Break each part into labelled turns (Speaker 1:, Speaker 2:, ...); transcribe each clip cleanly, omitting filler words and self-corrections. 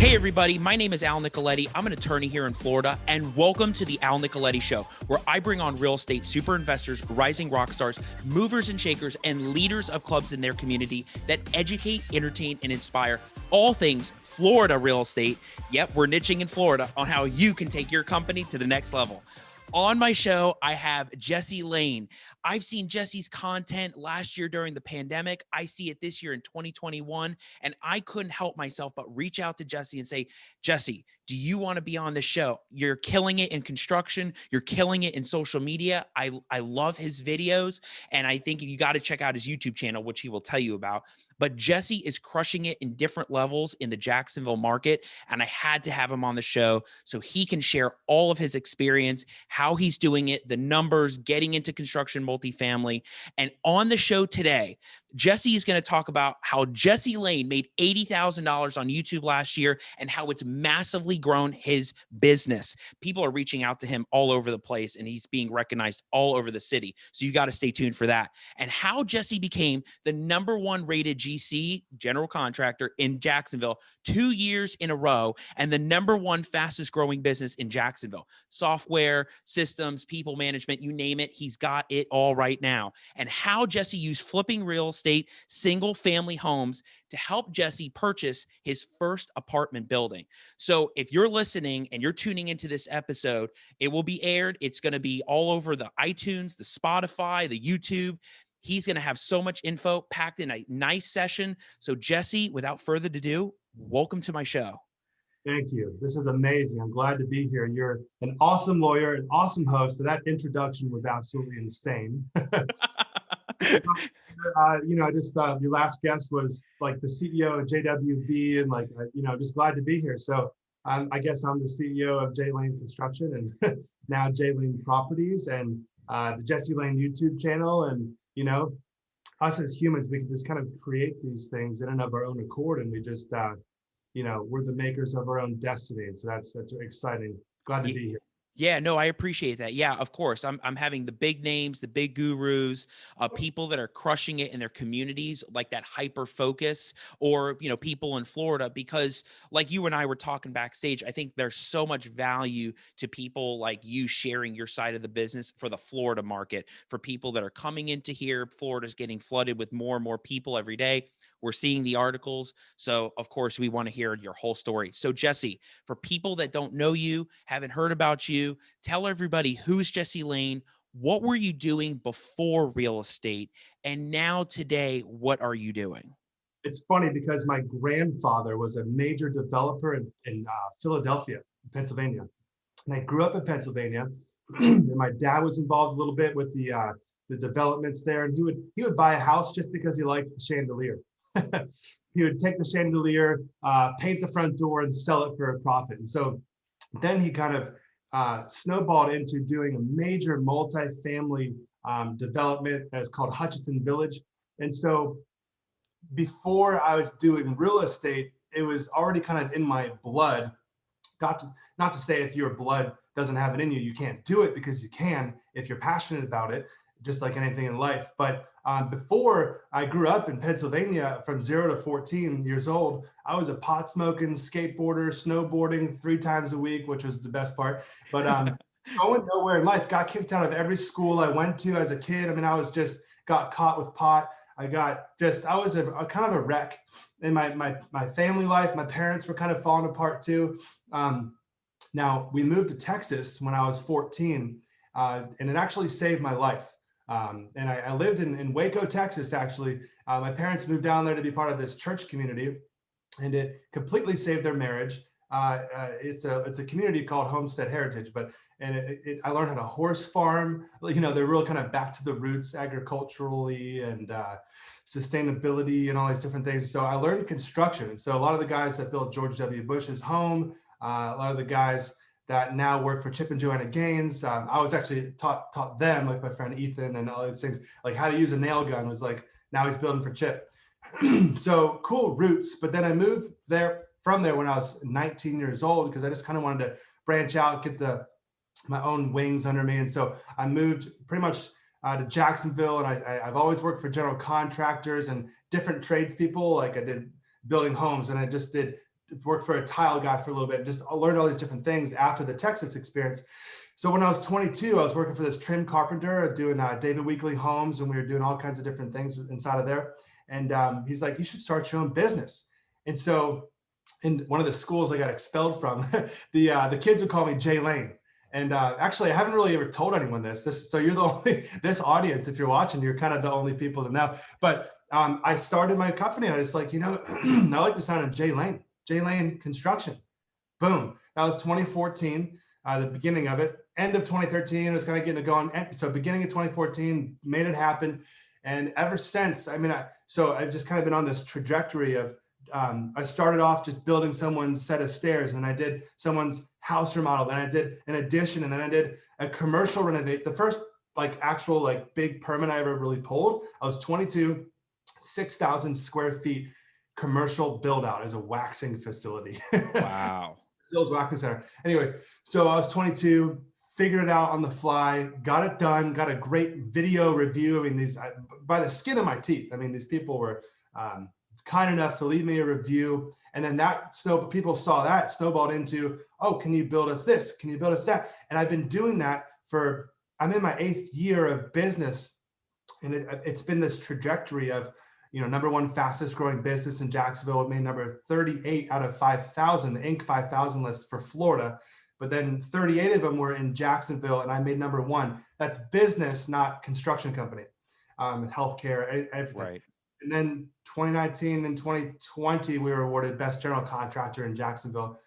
Speaker 1: Hey everybody, my name is Al Nicoletti. I'm an attorney here in Florida, and welcome to the Al Nicoletti Show, where I bring on real estate super investors, rising rock stars, movers and shakers, and leaders of clubs in their community that educate, entertain, and inspire all things Florida real estate. Yep, we're niching in Florida on how you can take your company to the next level. On my show, I have Jesse Lane. I've seen Jesse's content last year during the pandemic. I see it this year in 2021, and I couldn't help myself but reach out to Jesse and say, Jesse, do you want to be on the show? You're killing it in construction. You're killing it in social media. I love his videos, and I think you got to check out his YouTube channel, which he will tell you about. But Jesse is crushing it in different levels in the Jacksonville market, and I had to have him on the show so he can share all of his experience, how he's doing it, the numbers, getting into construction multifamily. And on the show today, Jesse is going to talk about how Jesse Lane made $80,000 on YouTube last year and how it's massively grown his business. People are reaching out to him all over the place, and he's being recognized all over the city. So you got to stay tuned for that. And how Jesse became the #1 rated GC, general contractor, in Jacksonville 2 years in a row, and the #1 fastest growing business in Jacksonville. Software, systems, people management, you name it, he's got it all right now. And how Jesse used flipping real estate, single family homes to help Jesse purchase his first apartment building. So if you're listening and you're tuning into this episode, it will be aired. It's going to be all over the iTunes, the Spotify, the YouTube. He's going to have so much info packed in a nice session. So Jesse, without further ado, welcome to my show.
Speaker 2: Thank you. This is amazing. I'm glad to be here. You're an awesome lawyer, an awesome host. That introduction was absolutely insane. Your last guest was like the CEO of JWB, and just glad to be here. So I guess I'm the CEO of J Lane Construction and now J Lane Properties and the Jesse Lane YouTube channel. And, us as humans, we can just kind of create these things in and of our own accord. And we just, we're the makers of our own destiny. And so that's exciting. Glad to be here.
Speaker 1: Yeah, no, I appreciate that. Yeah, of course. I'm having the big names, the big gurus, people that are crushing it in their communities, like that hyper focus, or people in Florida, because like you and I were talking backstage, I think there's so much value to people like you sharing your side of the business for the Florida market, for people that are coming into here. Florida's getting flooded with more and more people every day. We're seeing the articles. So of course we want to hear your whole story. So Jesse, for people that don't know you, haven't heard about you, tell everybody, who's Jesse Lane? What were you doing before real estate? And now today, what are you doing?
Speaker 2: It's funny because my grandfather was a major developer in Philadelphia, Pennsylvania. And I grew up in Pennsylvania. And my dad was involved a little bit with the developments there. And he would buy a house just because he liked the chandelier. He would take the chandelier, paint the front door, and sell it for a profit. And so then he kind of snowballed into doing a major multi-family development that's called Hutchinson Village. And so before I was doing real estate, it was already kind of in my blood. Not to say if your blood doesn't have it in you, you can't do it, because you can if you're passionate about it, just like anything in life. But before I grew up in Pennsylvania, from 0 to 14 years old, I was a pot smoking skateboarder, snowboarding 3 times a week, which was the best part. But going nowhere in life, got kicked out of every school I went to as a kid. I mean, I was just got caught with pot. I was a kind of a wreck in my family life. My parents were kind of falling apart too. Now we moved to Texas when I was 14, and it actually saved my life. And I lived in Waco, Texas, actually. My parents moved down there to be part of this church community, and it completely saved their marriage. It's a community called Homestead Heritage, I learned how to horse farm. They're real kind of back to the roots agriculturally and sustainability and all these different things. So I learned construction. And so a lot of the guys that built George W. Bush's home, a lot of the guys that now work for Chip and Joanna Gaines. I was actually taught them, like my friend Ethan and all these things, like how to use a nail gun was like, now he's building for Chip. So cool roots. But then I moved from there when I was 19 years old, because I just kind of wanted to branch out, get my own wings under me. And so I moved pretty much to Jacksonville, and I've always worked for general contractors and different tradespeople. Like I did building homes, and I just did worked for a tile guy for a little bit, just learned all these different things after the Texas experience. So when I was 22, I was working for this trim carpenter doing David Weekley homes, and we were doing all kinds of different things inside of there. And he's like, you should start your own business. And so in one of the schools I got expelled from, the kids would call me Jay Lane. And actually, I haven't really ever told anyone this. So you're the only, this audience, if you're watching, you're kind of the only people to know. But I started my company. I was like, I like the sound of Jay Lane Construction. Boom. That was 2014, the beginning of it. End of 2013, it was kind of getting it going. So beginning of 2014, made it happen. And ever since, so I've just kind of been on this trajectory of, I started off just building someone's set of stairs, and I did someone's house remodel, then I did an addition, and then I did a commercial renovate. The first actual big permit I ever really pulled, I was 22, 6,000 square feet commercial build out as a waxing facility.
Speaker 1: Wow.
Speaker 2: Brazil's waxing center. Anyway, so I was 22, figured it out on the fly, got it done, got a great video review. By the skin of my teeth. These people were kind enough to leave me a review. And then people saw that snowballed into, oh, can you build us this? Can you build us that? And I've been doing that I'm in my 8th year of business. And it's been this trajectory of, number one fastest growing business in Jacksonville. It made number 38 out of 5,000, the Inc. 5,000 list for Florida. But then 38 of them were in Jacksonville, and I made number 1. That's business, not construction company, healthcare, everything.
Speaker 1: Right.
Speaker 2: And then 2019 and 2020, we were awarded Best General Contractor in Jacksonville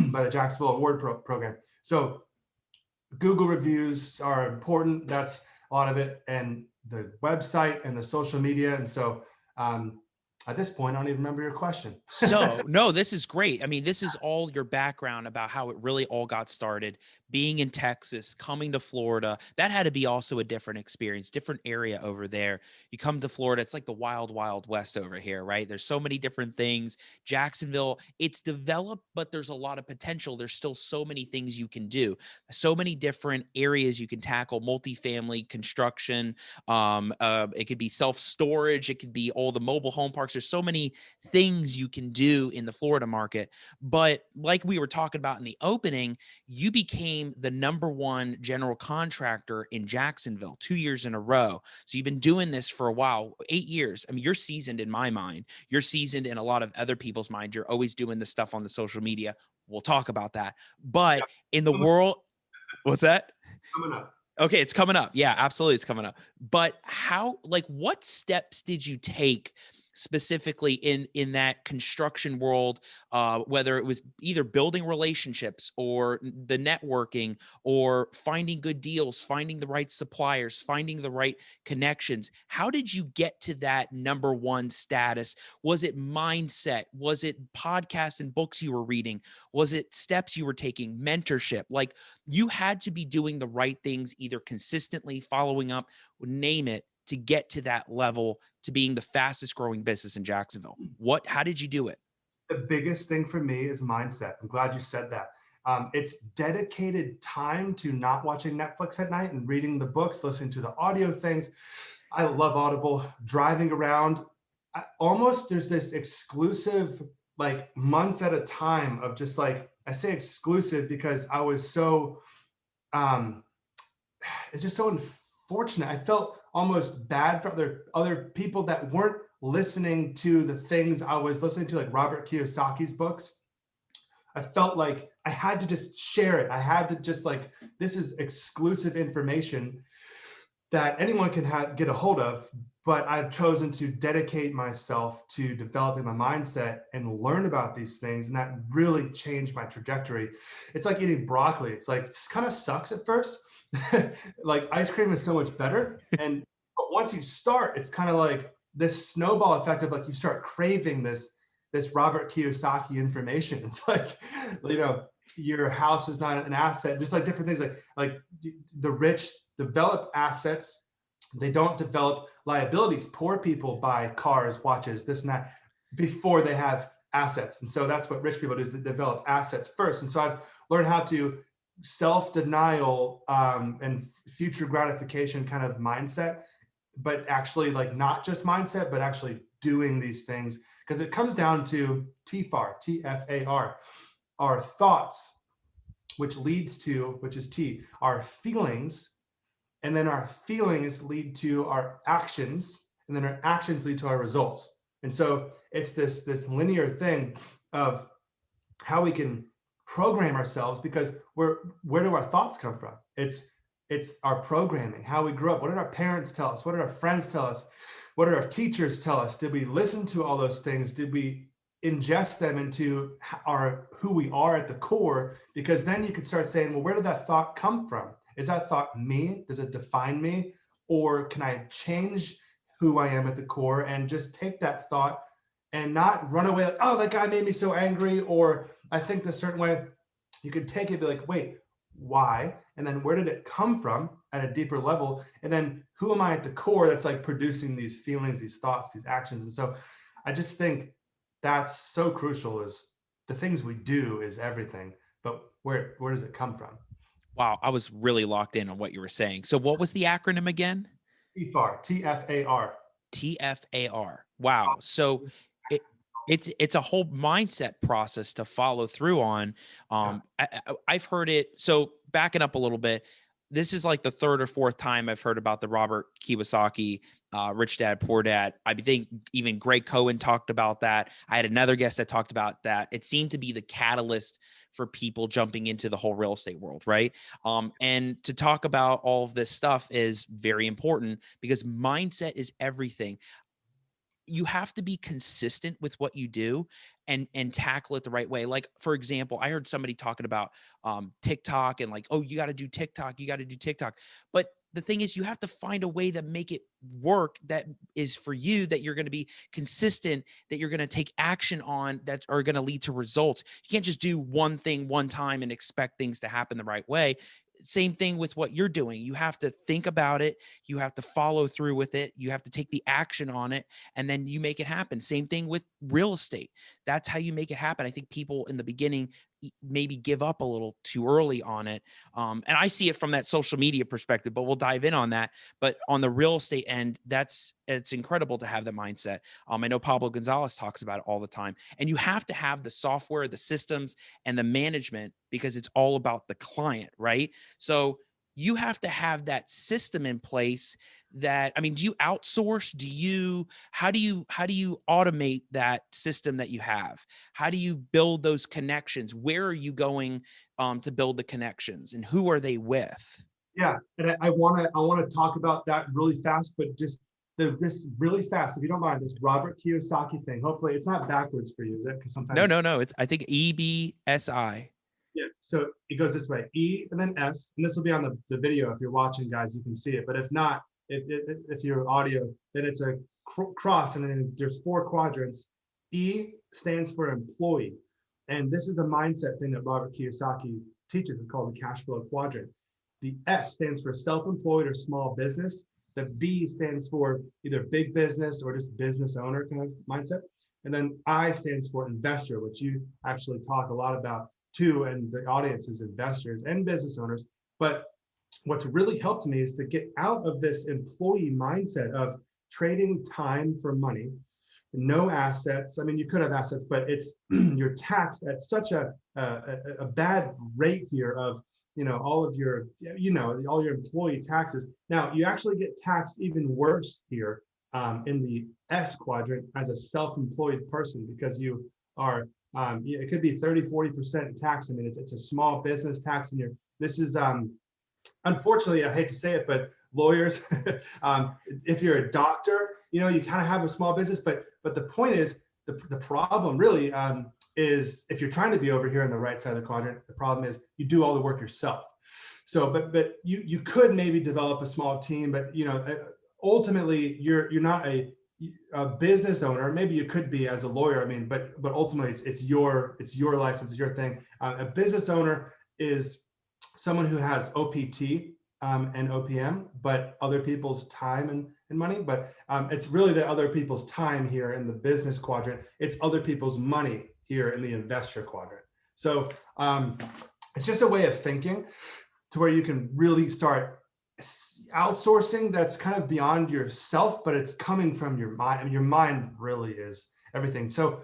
Speaker 2: by the Jacksonville Award Program. So Google reviews are important. That's a lot of it. And the website and the social media. And so at this point, I don't even remember your question.
Speaker 1: So no, this is great. This is all your background about how it really all got started, being in Texas, coming to Florida. That had to be also a different experience, different area over there. You come to Florida, it's like the wild, wild west over here, right? There's so many different things. Jacksonville, it's developed, but there's a lot of potential. There's still so many things you can do, so many different areas you can tackle, multifamily construction. It could be self-storage. It could be all the mobile home parks. There's so many things you can do in the Florida market. But like we were talking about in the opening, you became the number 1 general contractor in Jacksonville 2 years in a row. So you've been doing this for a while, 8 years. You're seasoned in my mind. You're seasoned in a lot of other people's mind. You're always doing this stuff on the social media. We'll talk about that. But in the world, what's that?
Speaker 2: Coming up.
Speaker 1: Okay, it's coming up. Yeah, absolutely. It's coming up. But what steps did you take specifically in that construction world, whether it was either building relationships or the networking or finding good deals, finding the right suppliers, finding the right connections? How did you get to that number 1 status? Was it mindset? Was it podcasts and books you were reading? Was it steps you were taking, mentorship? You had to be doing the right things, either consistently following up, name it, to get to that level, to being the fastest growing business in Jacksonville. How did you do it?
Speaker 2: The biggest thing for me is mindset. I'm glad you said that. It's dedicated time to not watching Netflix at night and reading the books, listening to the audio things. I love Audible, driving around. There's this exclusive, months at a time of just I say exclusive because I was so, it's just so unfortunate. I felt almost bad for other people that weren't listening to the things I was listening to, like Robert Kiyosaki's books. I felt like I had to just share it. I had to just this is exclusive information that anyone can get a hold of, but I've chosen to dedicate myself to developing my mindset and learn about these things. And that really changed my trajectory. It's like eating broccoli. It's it kind of sucks at first. Ice cream is so much better. But once you start, it's kind of this snowball effect of you start craving this Robert Kiyosaki information. It's your house is not an asset, just different things like the rich develop assets. They don't develop liabilities. Poor people buy cars, watches, this and that before they have assets. And so that's what rich people do, is they develop assets first. And so I've learned how to self-denial and future gratification kind of mindset, but actually not just mindset, but actually doing these things, because it comes down to TFAR, TFAR, our thoughts, which is T, our feelings, and then our feelings lead to our actions, and then our actions lead to our results. And so it's this linear thing of how we can program ourselves, because where do our thoughts come from? It's our programming, how we grew up. What did our parents tell us? What did our friends tell us? What did our teachers tell us? Did we listen to all those things? Did we ingest them into who we are at the core? Because then you could start saying, well, where did that thought come from? Is that thought me? Does it define me? Or can I change who I am at the core and just take that thought and not run away like, oh, that guy made me so angry, or I think this certain way? You could take it and be like, wait, why? And then where did it come from at a deeper level? And then who am I at the core that's like producing these feelings, these thoughts, these actions? And so I just think that's so crucial. Is the things we do is everything, but where does it come from?
Speaker 1: Wow, I was really locked in on what you were saying. So what was the acronym again?
Speaker 2: TFAR, TFAR.
Speaker 1: TFAR. Wow. So it's a whole mindset process to follow through on. I've heard it. So backing up a little bit, this is like the third or fourth time I've heard about the Robert Kiyosaki, Rich Dad Poor Dad. I think even Greg Cohen talked about that. I had another guest that talked about that. It seemed to be the catalyst for people jumping into the whole real estate world, right? And to talk about all of this stuff is very important because mindset is everything. You have to be consistent with what you do and tackle it the right way. Like, for example, I heard somebody talking about TikTok and like, oh, you got to do TikTok, you got to do TikTok. But the thing is, you have to find a way to make it work that is for you, that you're going to be consistent, that you're going to take action on, that are going to lead to results. You can't just do one thing one time and expect things to happen the right way. Same thing with what you're doing. You have to think about it. You have to follow through with it. You have to take the action on it, and then you make it happen. Same thing with real estate. That's how you make it happen. I think people in the beginning maybe give up a little too early on it. And I see it from that social media perspective, but we'll dive in on that. But on the real estate end, it's incredible to have the mindset. I know Pablo Gonzalez talks about it all the time. And you have to have the software, the systems, and the management, because it's all about the client, right? So you have to have that system in place. That, I mean, do you outsource? How do you automate that system that you have? How do you build those connections? Where are you going to build the connections, and who are they with?
Speaker 2: Yeah, and I want to talk about that really fast, but just this really fast, if you don't mind, this Robert Kiyosaki thing. Hopefully, it's not backwards for you, is it? Because
Speaker 1: No,
Speaker 2: sometimes,
Speaker 1: no, no. It's, I think, EBSI.
Speaker 2: yeah. So it goes this way: E and then S, and this will be on the video. If you're watching, guys, you can see it. But if not, if you're audio, then it's a cross, and then there's 4 quadrants. E stands for employee, and this is a mindset thing that Robert Kiyosaki teaches. It's called the cash flow quadrant. The S stands for self-employed or small business. The B stands for either big business or just business owner kind of mindset. And then I stands for investor, which you actually talk a lot about too, and the audience is investors and business owners. But what's really helped me is to get out of this employee mindset of trading time for money, no assets. I mean, you could have assets, but it's you're taxed at such a bad rate here of, all of your, all your employee taxes. Now you actually get taxed even worse here in the S quadrant as a self-employed person, because you are, it could be 30-40% tax. I mean, it's a small business tax, and this is unfortunately, I hate to say it, but lawyers, if you're a doctor, you kind of have a small business, but the point is, the problem really is, if you're trying to be over here on the right side of the quadrant, the problem is you do all the work yourself. So, but you could maybe develop a small team, but ultimately you're not a business owner. Maybe you could be as a lawyer. I mean, but ultimately it's your license, it's your thing. A business owner is someone who has OPT and OPM, but other people's time and money. But it's really the other people's time here in the business quadrant. It's other people's money here in the investor quadrant. So it's just a way of thinking to where you can really start outsourcing that's kind of beyond yourself, but it's coming from your mind. I mean, your mind really is everything. So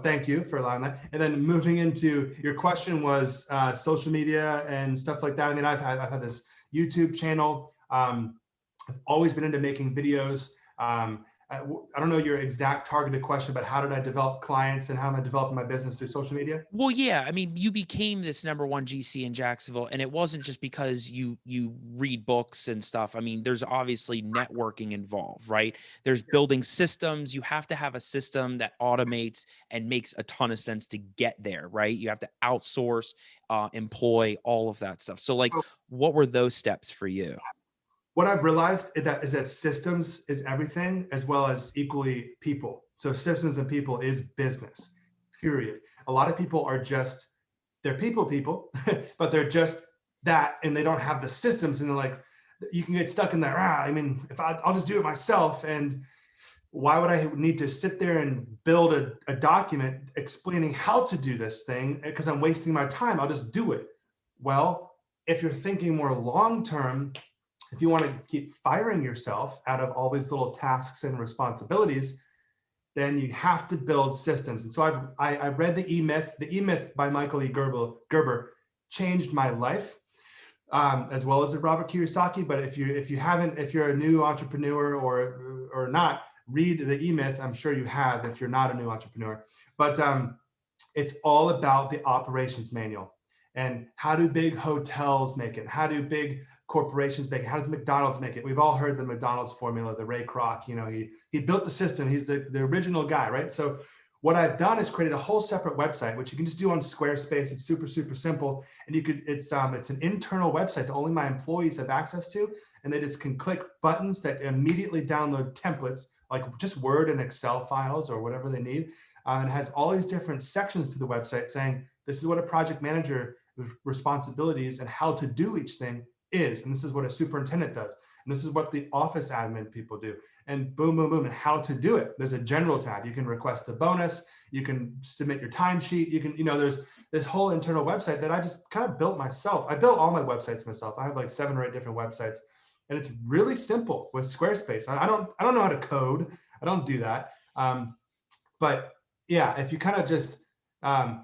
Speaker 2: thank you for allowing that. And then moving into your question was social media and stuff like that. I mean, I've had this YouTube channel. I've always been into making videos. I don't know your exact targeted question, but how did I develop clients and how am I developing my business through social media?
Speaker 1: Well, yeah, I mean, you became this #1 GC in Jacksonville, and it wasn't just because you read books and stuff. I mean, there's obviously networking involved, right? There's building systems. You have to have a system that automates and makes a ton of sense to get there, right? You have to outsource, employ, all of that stuff. So, like, what were those steps for you?
Speaker 2: What I've realized is that systems is everything as well as equally people. So systems and people is business, period. A lot of people are just, they're people, but they're just that, and they don't have the systems, and they're like, you can get stuck in that. I mean, if I'll just do it myself, and why would I need to sit there and build a document explaining how to do this thing because I'm wasting my time? I'll just do it. Well, if you're thinking more long term, if you want to keep firing yourself out of all these little tasks and responsibilities, then you have to build systems. And so I read the E-Myth. The E-Myth by Michael E. Gerber changed my life, as well as Robert Kiyosaki. But if you haven't, if you're a new entrepreneur or not, read the E-Myth. I'm sure you have if you're not a new entrepreneur. But it's all about the operations manual and how do big hotels make it? How do big corporations make it? How does McDonald's make it? We've all heard the McDonald's formula, the Ray Kroc, he built the system. He's the original guy, right? So what I've done is created a whole separate website, which you can just do on Squarespace. It's super, super simple. And it's an internal website that only my employees have access to. And they just can click buttons that immediately download templates, like just Word and Excel files or whatever they need. And it has all these different sections to the website saying, this is what a project manager responsibilities and how to do each thing is, and this is what a superintendent does, and this is what the office admin people do, and boom, boom, boom, and how to do it. There's a general tab. You can request a bonus. You can submit your timesheet. You can, there's this whole internal website that I just kind of built myself. I built all my websites myself. I have like 7 or 8 different websites, and it's really simple with Squarespace. I don't know how to code. I don't do that. But yeah, if you kind of just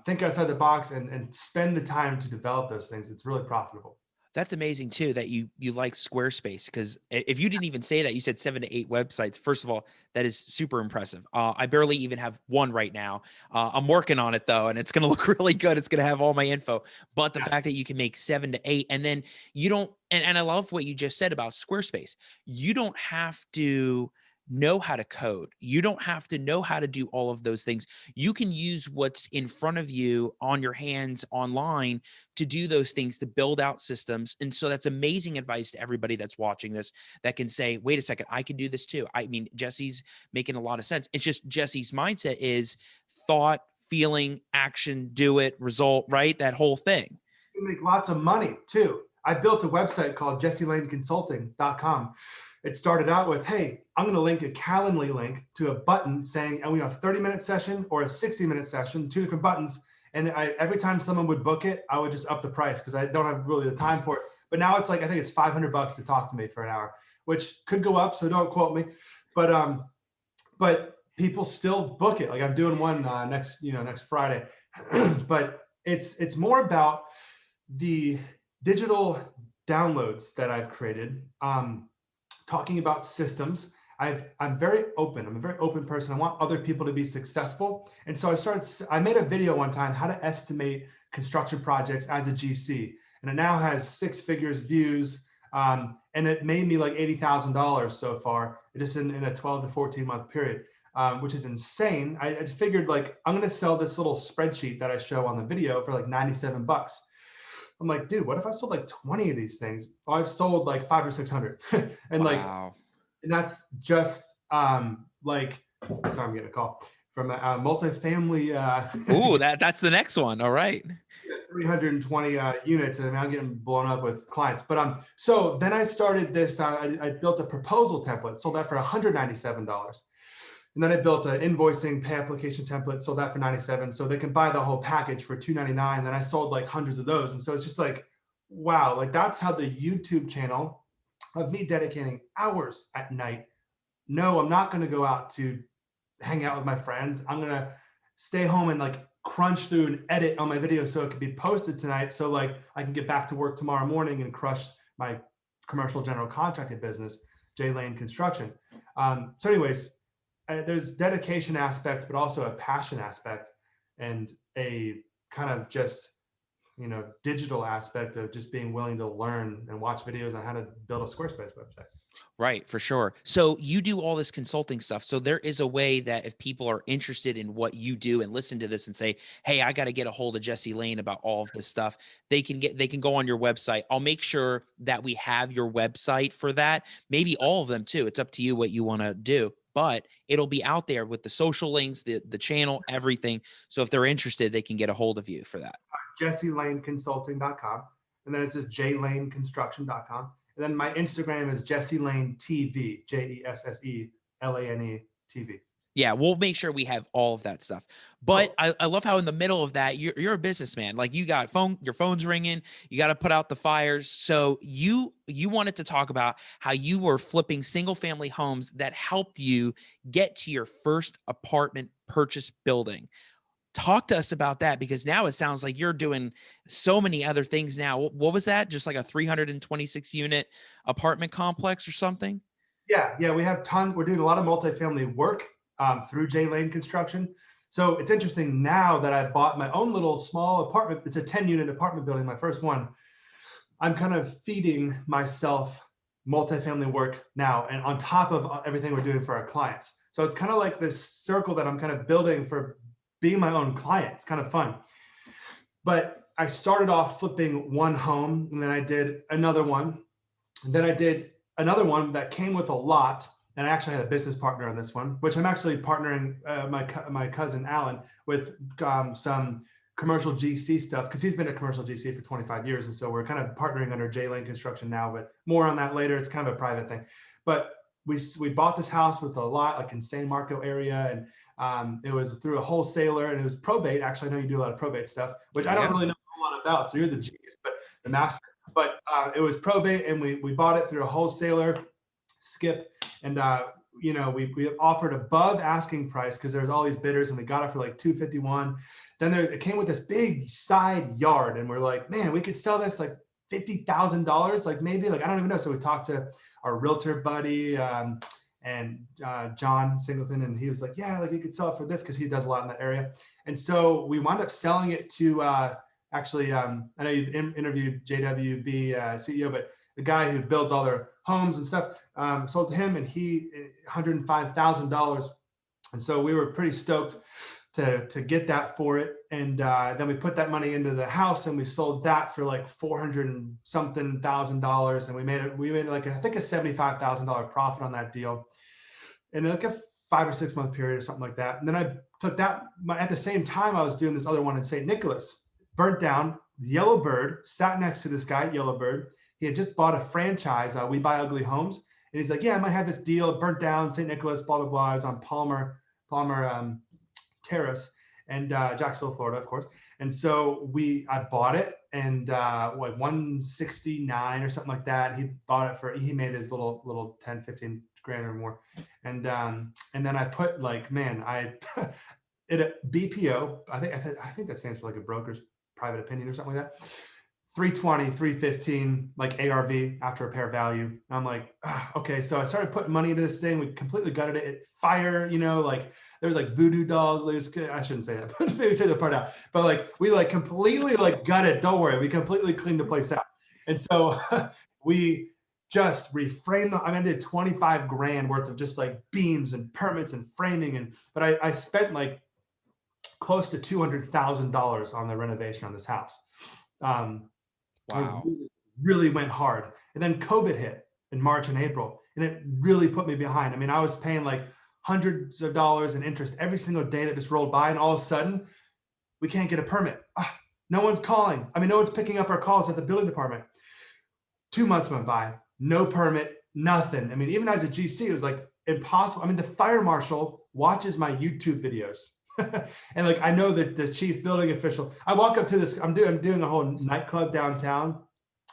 Speaker 2: think outside the box and spend the time to develop those things, it's really profitable.
Speaker 1: That's amazing too that you like Squarespace, because if you didn't even say that, you said 7 to 8 websites. First of all, that is super impressive. I barely even have one right now. I'm working on it though, and it's going to look really good. It's going to have all my info. But the fact that you can make 7 to 8, and then you don't, and I love what you just said about Squarespace. You don't have to know how to code. You don't have to know how to do all of those things. You can use what's in front of you on your hands online to do those things, to build out systems. And so that's amazing advice to everybody that's watching this that can say, wait a second, I can do this too. I mean, Jesse's making a lot of sense. It's just Jesse's mindset is thought, feeling, action, do it, result, right? That whole thing.
Speaker 2: You make lots of money too. I built a website called jesselaineconsulting.com. It started out with, hey, I'm going to link a Calendly link to a button saying, a 30-minute session or a 60-minute session, 2 different buttons. And every time someone would book it, I would just up the price because I don't have really the time for it. But now it's like, I think it's $500 to talk to me for an hour, which could go up. So don't quote me. But people still book it. Like I'm doing one next Friday. But it's more about the digital downloads that I've created. Talking about systems. I'm very open. I'm a very open person. I want other people to be successful. And so I made a video one time, how to estimate construction projects as a GC. And it now has 6 figures views. And it made me like $80,000 so far, just in a 12 to 14 month period, which is insane. I figured like, I'm going to sell this little spreadsheet that I show on the video for like $97. I'm like, dude, what if I sold like 20 of these things? Oh, I've sold like 500 or 600. And
Speaker 1: Wow.
Speaker 2: and that's just sorry, I'm getting a call from a multifamily.
Speaker 1: Ooh, that's the next one. All right.
Speaker 2: 320 units, and I'm getting blown up with clients. But so then I started this. I built a proposal template, sold that for $197. And then I built an invoicing pay application template, sold that for $97. So they can buy the whole package for $299. Then I sold like hundreds of those. And so it's just like, wow, like that's how the YouTube channel of me dedicating hours at night. No, I'm not going to go out to hang out with my friends. I'm going to stay home and like crunch through and edit on my videos so it can be posted tonight. So like I can get back to work tomorrow morning and crush my commercial general contracting business, J Lane Construction. So anyways, there's dedication aspect, but also a passion aspect and a kind of just, digital aspect of just being willing to learn and watch videos on how to build a Squarespace website.
Speaker 1: Right, for sure. So you do all this consulting stuff. So there is a way that if people are interested in what you do and listen to this and say, "Hey, I got to get a hold of Jesse Lane about all of this stuff," they can go on your website. I'll make sure that we have your website for that. Maybe all of them too. It's up to you what you want to do, but it'll be out there with the social links, the channel, everything. So if they're interested, they can get a hold of you for that.
Speaker 2: JesseLaneConsulting.com. And then it's just JLaneConstruction.com. And then my Instagram is Jesse Lane TV, JesseLane TV.
Speaker 1: Yeah, we'll make sure we have all of that stuff. But I love how in the middle of that, you're a businessman. Like you got your phone's ringing, you got to put out the fires. So you wanted to talk about how you were flipping single family homes that helped you get to your first apartment purchase building. Talk to us about that, because now it sounds like you're doing so many other things now. What was that? Just like a 326 unit apartment complex or something?
Speaker 2: Yeah, we have we're doing a lot of multifamily work through J Lane Construction. So it's interesting now that I bought my own little small apartment. It's a 10-unit apartment building, my first one. I'm kind of feeding myself multifamily work now, and on top of everything we're doing for our clients. So it's kind of like this circle that I'm kind of building for being my own client. It's kind of fun. But I started off flipping one home, and then I did another one. And then I did another one that came with a lot. And I actually had a business partner on this one, which I'm actually partnering my cousin Alan with some commercial GC stuff, because he's been a commercial GC for 25 years. And so we're kind of partnering under J Lane Construction now, but more on that later. It's kind of a private thing. But we bought this house with a lot like in San Marco area, and it was through a wholesaler, and it was probate. Actually, I know you do a lot of probate stuff, which I don't really know a lot about. So you're the genius, but the master. But it was probate, and we bought it through a wholesaler, Skip, and we offered above asking price because there's all these bidders, and we got it for like $251. Then it came with this big side yard, and we're like, man, we could sell this like $50,000, like maybe, like I don't even know. So we talked to our realtor buddy and John Singleton, and he was like, yeah, like you could sell it for this, because he does a lot in that area. And so we wound up selling it to actually, I know you interviewed JWB CEO, but the guy who builds all their homes and stuff, sold to him, and he $105,000. And so we were pretty stoked to get that for it. And then we put that money into the house, and we sold that for like $400 and something thousand. And we made like, I think a $75,000 profit on that deal in like a 5 or 6 month period or something like that. And then I took that at the same time I was doing this other one in St. Nicholas, burnt down. Yellowbird sat next to this guy, Yellowbird. He had just bought a franchise, We Buy Ugly Homes. And he's like, yeah, I might have this deal, burnt down, St. Nicholas, blah, blah, blah. I was on Palmer Terrace, and Jacksonville, Florida, of course. And so I bought it, and like 169 or something like that. He bought it he made his little 10, 15 grand or more. And then I put like, man, it a BPO, I think that stands for like a broker's private opinion or something like that. 320, 315, like ARV, after repair value. I'm like, okay. So I started putting money into this thing. We completely gutted it. Fire, like there was like voodoo dolls. I shouldn't say that, but maybe take the part out. But like we like completely like gutted. Don't worry, we completely cleaned the place out. And so we just reframed. I did 25 grand worth of just like beams and permits and framing, but I spent like close to $200,000 on the renovation on this house.
Speaker 1: Wow.
Speaker 2: It really went hard. And then COVID hit in March and April, and it really put me behind. I was paying like hundreds of dollars in interest every single day that just rolled by. And all of a sudden we can't get a permit. No one's calling. No one's picking up our calls at the building department. 2 months went by, no permit, nothing. Even as a GC, it was like impossible. The fire marshal watches my YouTube videos. And like, I know that the chief building official, I walk up to this, I'm doing a whole nightclub downtown,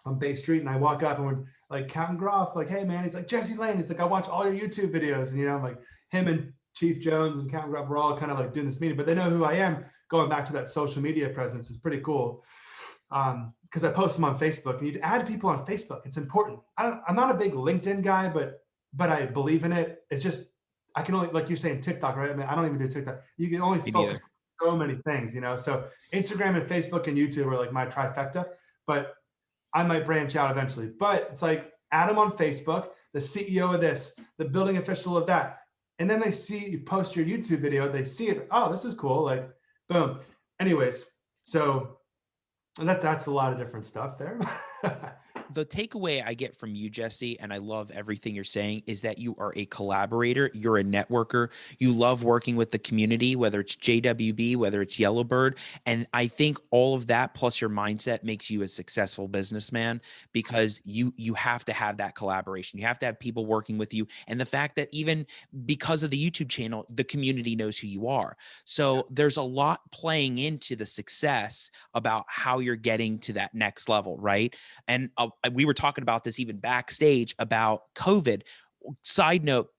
Speaker 2: on Bay Street, and I walk up and we're like Captain Groff, like, hey man, he's like Jesse Lane. He's like, I watch all your YouTube videos, and I'm like him and Chief Jones and Captain Groff were all kind of like doing this meeting, but they know who I am. Going back to that social media presence is pretty cool. Because I post them on Facebook, and you add people on Facebook. It's important. I'm not a big LinkedIn guy, but I believe in it. It's just I can only, like you're saying, TikTok, right? I mean, I don't even do TikTok. You can only focus on so many things, So Instagram and Facebook and YouTube are like my trifecta, but I might branch out eventually. But it's like add them on Facebook, the CEO of this, the building official of that. And then they see you post your YouTube video, they see it. Oh, this is cool. Like, boom. Anyways, so that's a lot of different stuff there.
Speaker 1: The takeaway I get from you, Jesse, and I love everything you're saying, is that you are a collaborator. You're a networker. You love working with the community, whether it's JWB, whether it's Yellowbird. And I think all of that plus your mindset makes you a successful businessman, because you have to have that collaboration. You have to have people working with you. And the fact that even because of the YouTube channel, the community knows who you are. So there's a lot playing into the success about how you're getting to that next level, right? And we were talking about this even backstage about COVID. Side note,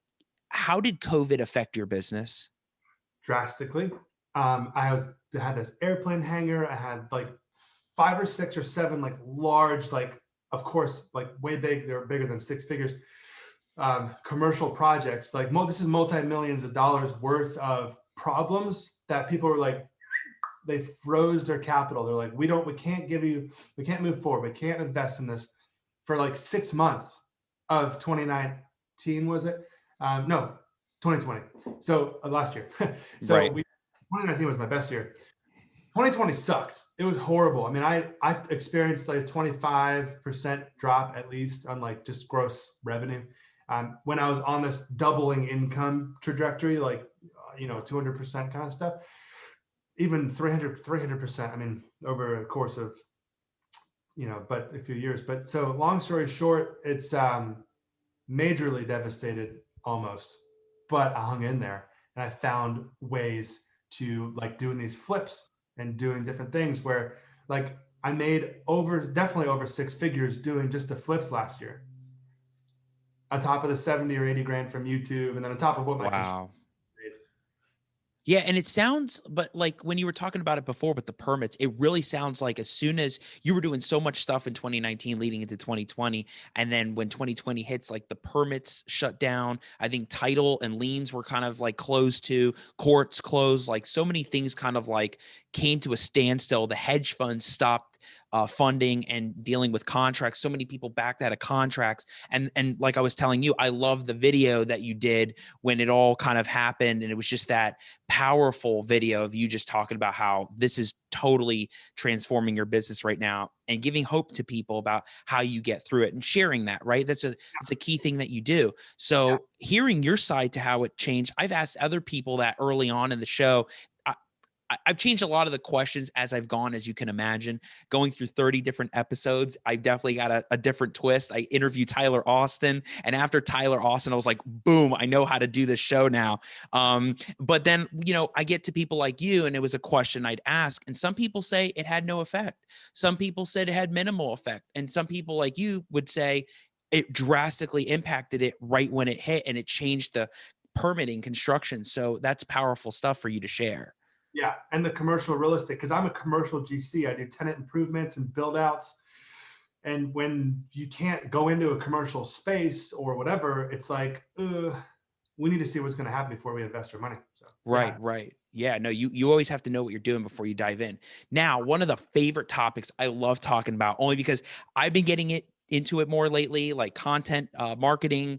Speaker 1: how did COVID affect your business?
Speaker 2: Drastically. I had this airplane hangar. I had like 5 or 6 or 7 like large, like of course, like way big. They're bigger than 6 figures. Commercial projects. Like this is multi-millions of dollars worth of problems that people were like, they froze their capital. They're like, we can't move forward. We can't invest in this for like 6 months of 2019, was it? No, 2020. So last year. So
Speaker 1: Right.
Speaker 2: 2019 was my best year. 2020 sucked. It was horrible. I mean, I experienced like a 25% drop at least on like just gross revenue. When I was on this doubling income trajectory, like, 200% kind of stuff, even 300%, I mean, over a course of, but a few years. But so long story short, it's majorly devastated almost, but I hung in there and I found ways to like doing these flips and doing different things where like I made definitely over 6 figures doing just the flips last year, on top of the 70 or 80 grand from YouTube, and then on top of what my
Speaker 1: Wow. Yeah, and it sounds, but like when you were talking about it before with the permits, it really sounds like as soon as you were doing so much stuff in 2019 leading into 2020, and then when 2020 hits, like the permits shut down. I think title and liens were kind of like closed to, courts closed, like so many things kind of like came to a standstill. The hedge funds stopped funding and dealing with contracts. So many people backed out of contracts. And like I was telling you, I love the video that you did when it all kind of happened. And it was just that powerful video of you just talking about how this is totally transforming your business right now and giving hope to people about how you get through it and sharing that, right? It's a key thing that you do. So hearing your side to how it changed, I've asked other people that early on in the show. I've changed a lot of the questions as I've gone, as you can imagine. Going through 30 different episodes, I've definitely got a different twist. I interviewed Tyler Austin, and after Tyler Austin, I was like, boom, I know how to do this show now. But then, I get to people like you, and it was a question I'd ask, and some people say it had no effect. Some people said it had minimal effect, and some people like you would say it drastically impacted it right when it hit, and it changed the permitting construction. So that's powerful stuff for you to share.
Speaker 2: Yeah, and the commercial real estate, because I'm a commercial GC. I do tenant improvements and build outs. And when you can't go into a commercial space or whatever, it's like, we need to see what's going to happen before we invest our money. So
Speaker 1: Right, right. Yeah, no, you always have to know what you're doing before you dive in. Now, one of the favorite topics I love talking about, only because I've been getting into it more lately, like content marketing,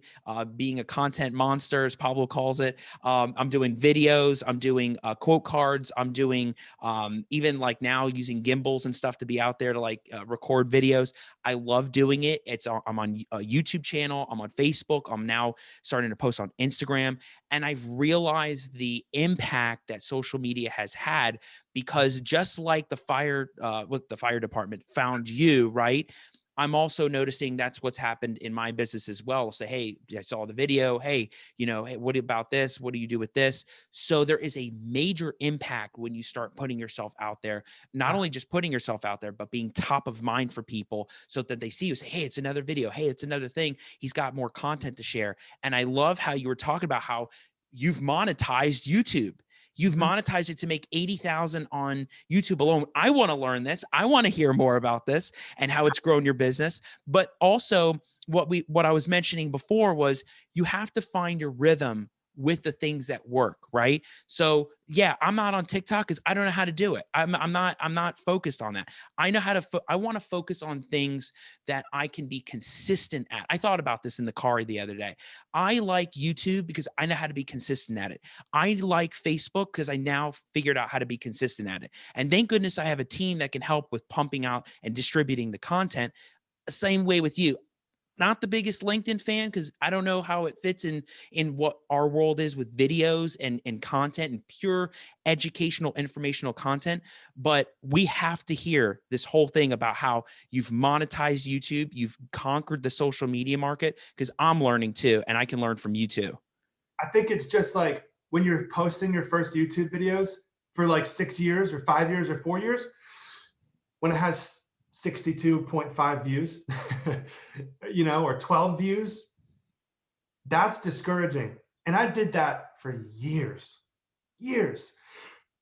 Speaker 1: being a content monster, as Pablo calls it. I'm doing videos, I'm doing quote cards, I'm doing even like now using gimbals and stuff to be out there to like record videos. I love doing it. I'm on a YouTube channel, I'm on Facebook, I'm now starting to post on Instagram. And I've realized the impact that social media has had, because just like the fire, with the fire department found you, right? I'm also noticing that's what's happened in my business as well. I'll say, hey, I saw the video. Hey, hey, what about this? What do you do with this? So there is a major impact when you start putting yourself out there, not
Speaker 2: Yeah.
Speaker 1: only just putting yourself out there, but being top of mind for people so that they see you say, hey, it's another video. Hey, it's another thing. He's got more content to share. And I love how you were talking about how you've monetized YouTube. You've
Speaker 2: Mhm.
Speaker 1: monetized it to make 80,000 on YouTube alone. I want to learn this. I want to hear more about this and how it's grown your business. But also what I was mentioning before was you have to find your rhythm with the things that work, right? So yeah, I'm not on TikTok because I don't know how to do it. I'm not focused on that. I know how to I want to focus on things that I can be consistent at. I thought about this in the car the other day. I like YouTube because I know how to be consistent at it. I like Facebook because I now figured out how to be consistent at it. And thank goodness I have a team that can help with pumping out and distributing the content. Same way with you. Not the biggest LinkedIn fan because I don't know how it fits in what our world is with videos and content and pure educational, informational content. But we have to hear this whole thing about how you've monetized YouTube, you've conquered the social media market, because I'm learning too, and I can learn from you too.
Speaker 2: I think it's just like when you're posting your first YouTube videos for like 6 years or 5 years or 4 years, when it has 62.5 views, or 12 views, that's discouraging. And I did that for years,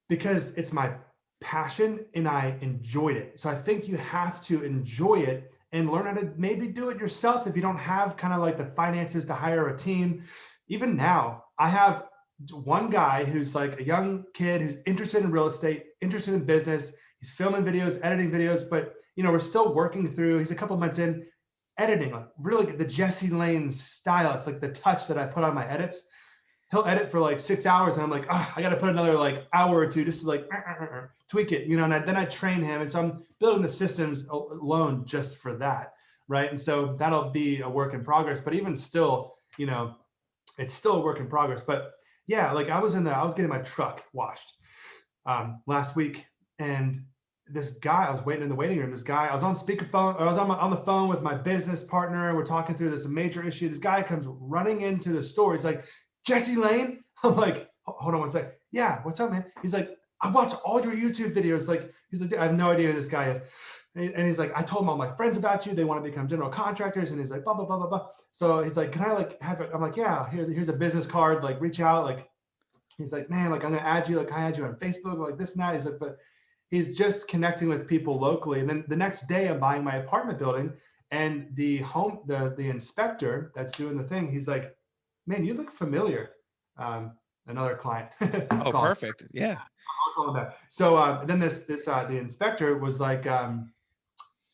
Speaker 2: because it's my passion and I enjoyed it. So I think you have to enjoy it and learn how to maybe do it yourself if you don't have kind of like the finances to hire a team. Even now, I have one guy who's like a young kid who's interested in real estate, interested in business. He's filming videos, editing videos, but we're still working through. He's a couple months in editing, like really the Jesse Lane style. It's like the touch that I put on my edits. He'll edit for like 6 hours and I'm like, I got to put another like hour or two just to like tweak it, and then I train him. And so I'm building the systems alone just for that. Right. And so that'll be a work in progress, but even still, it's still a work in progress. But yeah, like I was getting my truck washed last week, and this guy, I was waiting in the waiting room. This guy, I was on speakerphone, or I was on the phone with my business partner, and we're talking through this major issue. This guy comes running into the store. He's like, Jesse Lane? I'm like, hold on one sec. Yeah, what's up, man? He's like, I watch all your YouTube videos. Like, he's like, I have no idea who this guy is. And he's like, I told all my friends about you. They want to become general contractors. And he's like, blah, blah, blah, blah, blah. So he's like, can I like have it? I'm like, yeah, here's a business card. Like, reach out. Like, he's like, man, like I'm gonna add you. Like, I add you on Facebook, like this and that. He's like, but he's just connecting with people locally. And then the next day I'm buying my apartment building, and the inspector that's doing the thing, he's like, man, you look familiar. Another client
Speaker 1: Oh,
Speaker 2: calling.
Speaker 1: perfect. Yeah.
Speaker 2: Calling that. So then the inspector was like,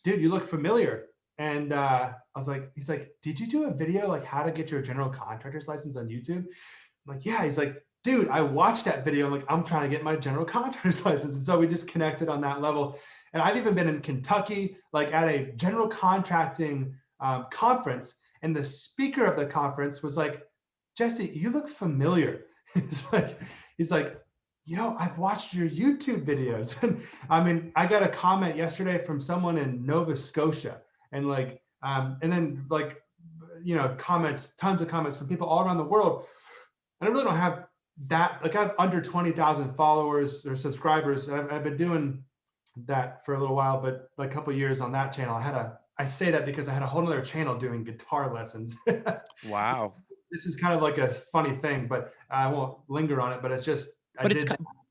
Speaker 2: dude, you look familiar. And I was like, he's like, did you do a video like how to get your general contractor's license on YouTube? I'm like, yeah. He's like, dude, I watched that video. I'm like, I'm trying to get my general contractor's license. And so we just connected on that level. And I've even been in Kentucky, like at a general contracting conference. And the speaker of the conference was like, Jesse, you look familiar. he's like, I've watched your YouTube videos. And I mean, I got a comment yesterday from someone in Nova Scotia, and like, and then like, comments, tons of comments from people all around the world. And I really don't have that. Like, I have under 20,000 followers or subscribers. I've been doing that for a little while, but like a couple of years on that channel. I say that because I had a whole other channel doing guitar lessons.
Speaker 1: Wow.
Speaker 2: This is kind of like a funny thing, but I won't linger on it. But it's just,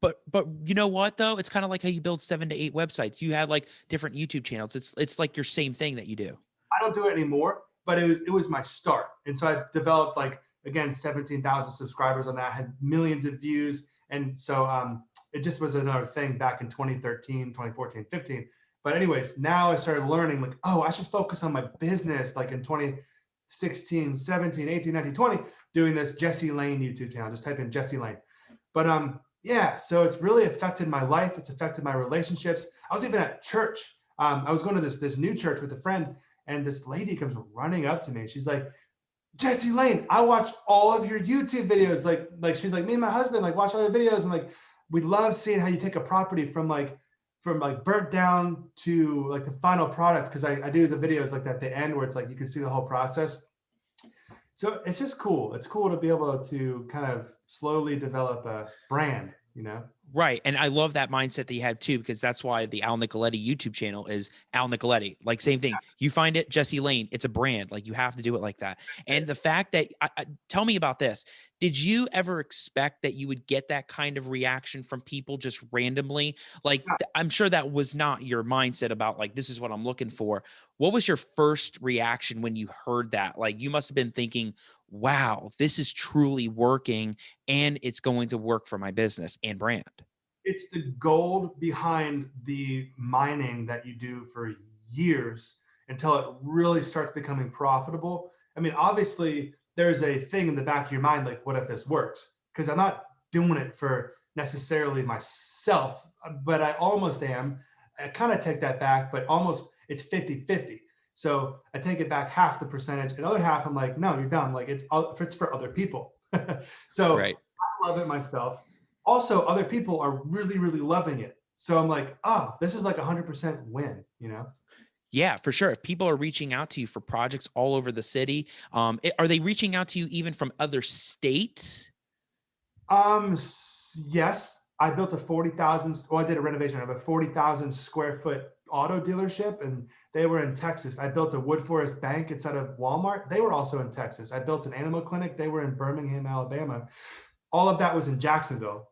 Speaker 1: But but you know what though? It's kind of like how you build 7 to 8 websites. You had like different YouTube channels. It's like your same thing that you do.
Speaker 2: I don't do it anymore, but it was my start. And so I developed like, again, 17,000 subscribers on that, had millions of views. And so it just was another thing back in 2013, 2014, 15. But anyways, now I started learning like, oh, I should focus on my business. Like in 2016, 17, 18, 19, 20, doing this Jesse Lane YouTube channel. Just type in Jesse Lane. But yeah, so it's really affected my life. It's affected my relationships. I was even at church. I was going to this new church with a friend, and this lady comes running up to me. She's like, Jesse Lane, I watch all of your YouTube videos. Like she's like, me and my husband like watch all your videos, and like we love seeing how you take a property from from like burnt down to like the final product, because I do the videos like at the end where it's like you can see the whole process. So it's just cool. It's cool to be able to kind of slowly develop a brand, you know?
Speaker 1: Right. And I love that mindset that you have too, because that's why the Al Nicoletti YouTube channel is Al Nicoletti. Like, same thing. You find it, Jesse Lane, it's a brand. Like, you have to do it like that. And the fact that, tell me about this. Did you ever expect that you would get that kind of reaction from people just randomly? Like,
Speaker 2: Yeah,
Speaker 1: I'm sure that was not your mindset about, like, this is what I'm looking for. What was your first reaction when you heard that? Like, you must have been thinking, wow, this is truly working and it's going to work for my business and brand.
Speaker 2: it's the gold behind the mining that you do for years until it really starts becoming profitable. I mean, obviously, there's a thing in the back of your mind like, what if this works? Because I'm not doing it for necessarily myself, but I almost am. I kind of take that back, but almost it's 50-50. So I take it back half the percentage. And the other half, I'm like, no, you're dumb. Like it's for other people. So
Speaker 1: Right.
Speaker 2: I love it myself. Also, other people are really, really loving it. So I'm like, oh, this is like 100% win, you know?
Speaker 1: Yeah, for sure. If people are reaching out to you for projects all over the city, are they reaching out to you even from other states?
Speaker 2: Yes, I built a 40,000, well, I did a renovation of a 40,000 square foot auto dealership, and they were in Texas. I built a Wood Forest Bank inside of Walmart. They were also in Texas. I built an animal clinic. They were in Birmingham, Alabama. All of that was in Jacksonville.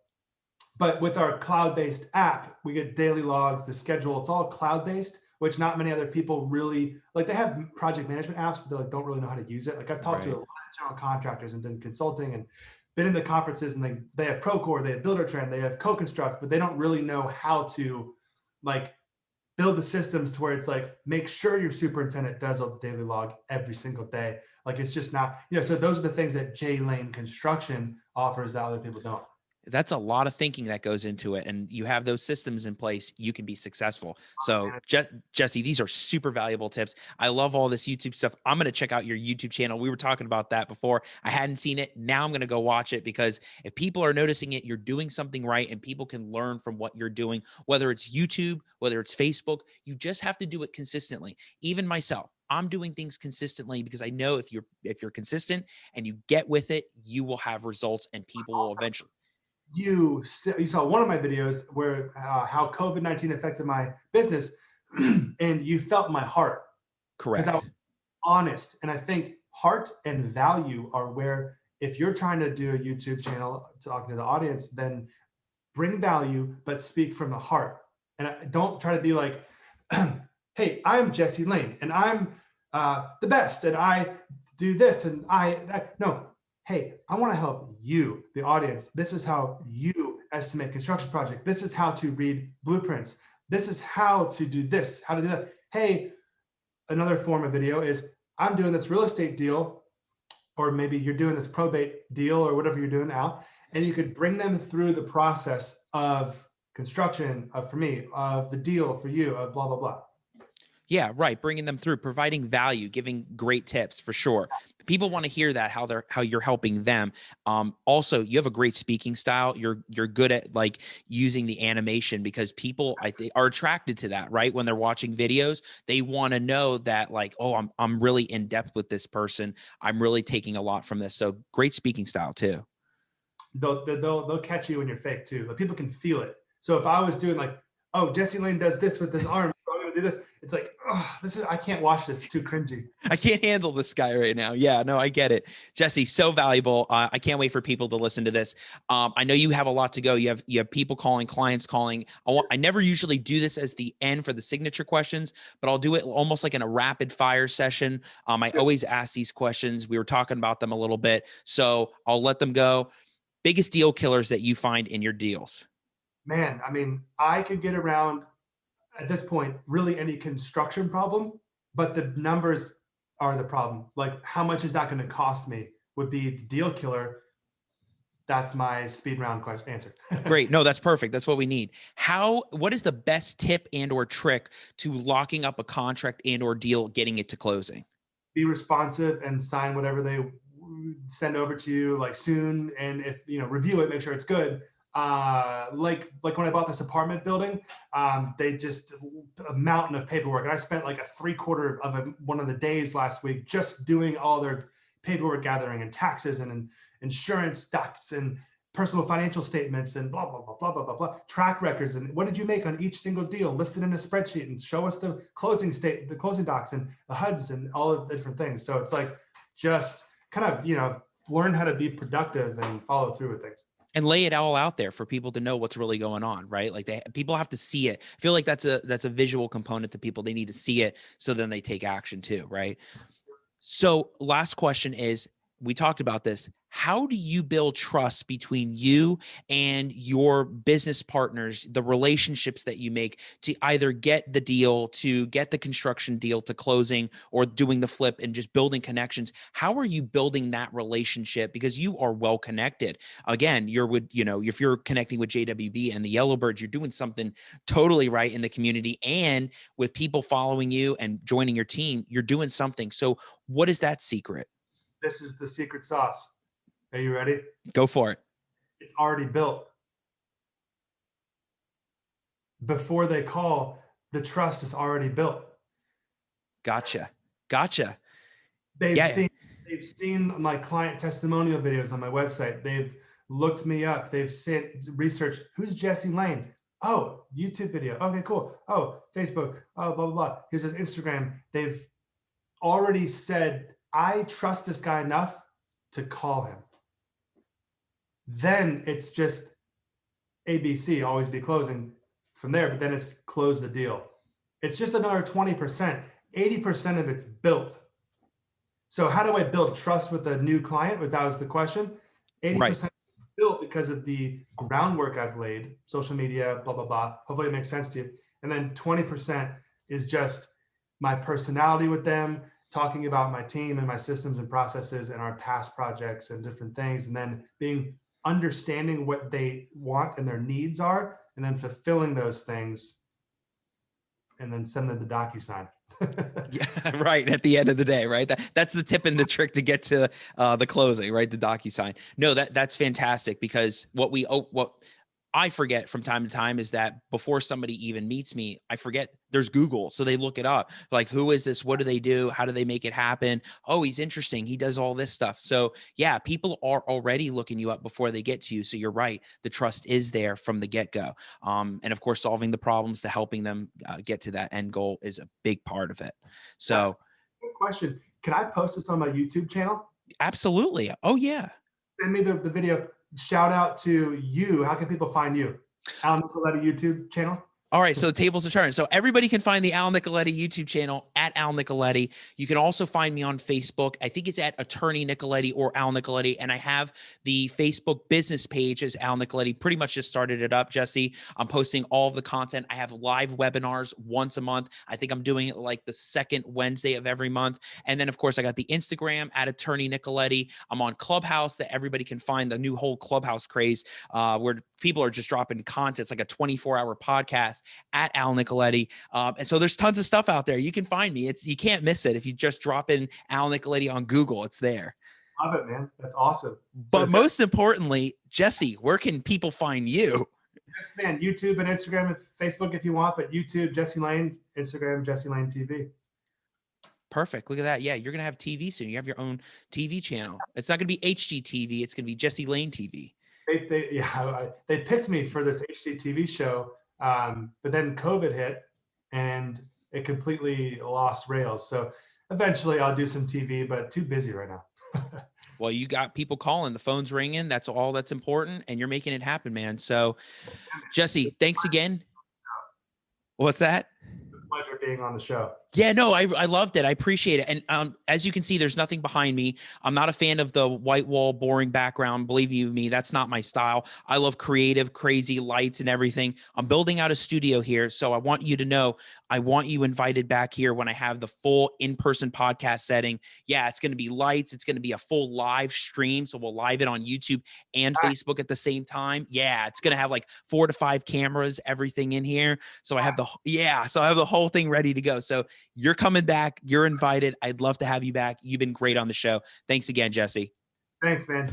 Speaker 2: But with our cloud-based app, we get daily logs, the schedule. It's all cloud-based, which not many other people really like. They have project management apps, but they like don't really know how to use it. Like I've talked to a
Speaker 1: Right.
Speaker 2: lot of general contractors and done consulting and been in the conferences, and they have Procore, they have Buildertrend, they have CoConstruct, but they don't really know how to like build the systems to where it's like make sure your superintendent does a daily log every single day. Like it's just not, you know. So those are the things that J Lane Construction offers that other people don't.
Speaker 1: That's a lot of thinking that goes into it. And you have those systems in place, you can be successful. So, Jesse, these are super valuable tips. I love all this YouTube stuff. I'm going to check out your YouTube channel. We were talking about that before. I hadn't seen it. Now I'm going to go watch it, because if people are noticing it, you're doing something right and people can learn from what you're doing, whether it's YouTube, whether it's Facebook. You just have to do it consistently. Even myself, I'm doing things consistently because I know if you're consistent and you get with it, you will have results and people will eventually.
Speaker 2: You saw one of my videos where how COVID-19 affected my business, and you felt my heart because I was
Speaker 1: Correct.
Speaker 2: honest. And I think heart and value are where, if you're trying to do a YouTube channel talking to the audience, then bring value, but speak from the heart. And don't try to be like, hey, I'm Jesse Lane and I'm the best and I do this and no, hey, I want to help you, the audience. This is how you estimate construction project. This is how to read blueprints. This is how to do this, how to do that. Hey, another form of video is I'm doing this real estate deal, or maybe you're doing this probate deal or whatever you're doing now, and you could bring them through the process of construction, of for me, of the deal for you, of blah, blah, blah.
Speaker 1: Yeah, right. Bringing them through, providing value, giving great tips for sure. People want to hear that, how you're helping them. Also, you have a great speaking style. You're good at like using the animation, because people I think are attracted to that, right? When they're watching videos, they want to know that like, oh, I'm really in depth with this person. I'm really taking a lot from this. So great speaking style too.
Speaker 2: They'll catch you when you're fake too. Like people can feel it. So if I was doing like, oh, Jesse Lane does this with his arm, so I'm gonna do this. It's like, oh, I can't watch this. It's too cringy.
Speaker 1: I can't handle this guy right now. Yeah, no, I get it. Jesse, so valuable. I can't wait for people to listen to this. I know you have a lot to go. You have people calling, clients calling. I never usually do this as the end for the signature questions, but I'll do it almost like in a rapid fire session. I always ask these questions. We were talking about them a little bit, so I'll let them go. Biggest deal killers that you find in your deals?
Speaker 2: Man, I mean, I could get around at this point really any construction problem, but the numbers are the problem. Like, how much is that going to cost me would be the deal killer. That's my speed round question answer.
Speaker 1: Great. No, that's perfect. That's what we need. What is the best tip and or trick to locking up a contract and or deal, getting it to closing?
Speaker 2: Be responsive and sign whatever they send over to you like soon. And if, review it, make sure it's good. like when I bought this apartment building, they just a mountain of paperwork, and I spent like a 3/4 of one of the days last week just doing all their paperwork gathering and taxes and insurance docs and personal financial statements and blah blah blah blah blah blah blah, track records, and what did you make on each single deal listed in a spreadsheet, and show us the closing docs and the HUDs and all of the different things. So it's like just kind of learn how to be productive and follow through with things.
Speaker 1: And lay it all out there for people to know what's really going on, right? Like people have to see it. I feel like that's a visual component to people. They need to see it, so then they take action too, right? So last question is, we talked about this. How do you build trust between you and your business partners, the relationships that you make to either get the deal, to get the construction deal to closing, or doing the flip and just building connections? How are you building that relationship? Because you are well connected. Again, you're with, if you're connecting with JWB and the Yellowbirds, you're doing something totally right in the community, and with people following you and joining your team, you're doing something. So what is that secret?
Speaker 2: This is the secret sauce. Are you ready?
Speaker 1: Go for it.
Speaker 2: It's already built. Before they call, the trust is already built.
Speaker 1: Gotcha.
Speaker 2: They've seen my client testimonial videos on my website. They've looked me up. They've researched, who's Jesse Lane? Oh, YouTube video. Okay, cool. Oh, Facebook. Oh, blah, blah, blah. Here's his Instagram. They've already said, I trust this guy enough to call him. Then it's just ABC, always be closing from there, but then it's close the deal. It's just another 20%. 80% of it's built. So how do I build trust with a new client? That was the question. 80%
Speaker 1: right.
Speaker 2: built because of the groundwork I've laid, social media, blah, blah, blah. Hopefully it makes sense to you. And then 20% is just my personality with them, talking about my team and my systems and processes and our past projects and different things. And then understanding what they want and their needs are, and then fulfilling those things, and then send them the DocuSign.
Speaker 1: Yeah, right. At the end of the day, right? That's the tip and the trick to get to the closing, right? The DocuSign. No, that's fantastic, because what I forget from time to time is that before somebody even meets me, I forget there's Google. So they look it up. Like, who is this? What do they do? How do they make it happen? Oh, he's interesting. He does all this stuff. So yeah, people are already looking you up before they get to you. So you're right. The trust is there from the get-go. And of course, solving the problems to helping them get to that end goal is a big part of it. So
Speaker 2: good question. Can I post this on my YouTube channel?
Speaker 1: Absolutely. Oh yeah.
Speaker 2: Send me the video. Shout out to you. How can people find you? Al Nicoletti YouTube channel?
Speaker 1: All right, so the tables are turned. So everybody can find the Al Nicoletti YouTube channel at Al Nicoletti. You can also find me on Facebook. I think it's at Attorney Nicoletti or Al Nicoletti. And I have the Facebook business page as Al Nicoletti. Pretty much just started it up, Jesse. I'm posting all of the content. I have live webinars once a month. I think I'm doing it like the second Wednesday of every month. And then, of course, I got the Instagram at Attorney Nicoletti. I'm on Clubhouse, that everybody can find the new whole Clubhouse craze, where people are just dropping content. It's like a 24-hour podcast at Al Nicoletti. And so there's tons of stuff out there. You can find me. You can't miss it. If you just drop in Al Nicoletti on Google, it's there.
Speaker 2: Love it, man. That's awesome.
Speaker 1: But most importantly, Jesse, where can people find you?
Speaker 2: Yes, man. YouTube and Instagram and Facebook if you want, but YouTube, Jesse Lane, Instagram, Jesse Lane TV.
Speaker 1: Perfect. Look at that. Yeah, you're going to have TV soon. You have your own TV channel. It's not going to be HGTV. It's going to be Jesse Lane TV.
Speaker 2: They picked me for this HGTV show. But then COVID hit and it completely lost rails. So eventually I'll do some TV, but too busy right now.
Speaker 1: Well, you got people calling, the phone's ringing. That's all that's important. And you're making it happen, man. So Jesse, thanks again. What's that?
Speaker 2: It's a pleasure being on the show.
Speaker 1: Yeah, no, I loved it. I appreciate it. And as you can see, there's nothing behind me. I'm not a fan of the white wall, boring background. Believe you me, that's not my style. I love creative, crazy lights and everything. I'm building out a studio here. So I want you to know, I want you invited back here when I have the full in-person podcast setting. Yeah, it's going to be lights. It's going to be a full live stream. So we'll live it on YouTube and Facebook at the same time. Yeah, it's going to have like 4 to 5 cameras, everything in here. So I have the whole thing ready to go. So you're coming back. You're invited. I'd love to have you back. You've been great on the show. Thanks again, Jesse.
Speaker 2: Thanks, man.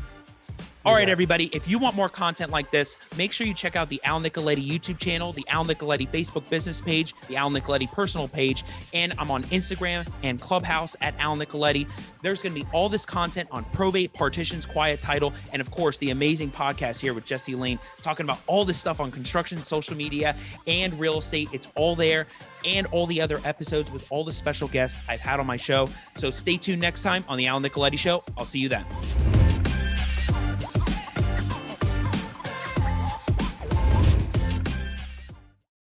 Speaker 1: All right, everybody, if you want more content like this, make sure you check out the Al Nicoletti YouTube channel, the Al Nicoletti Facebook business page, the Al Nicoletti personal page, and I'm on Instagram and Clubhouse at Al Nicoletti. There's going to be all this content on probate, partitions, quiet title, and of course, the amazing podcast here with Jesse Lane, talking about all this stuff on construction, social media, and real estate. It's all there, and all the other episodes with all the special guests I've had on my show. So stay tuned next time on the Al Nicoletti Show. I'll see you then.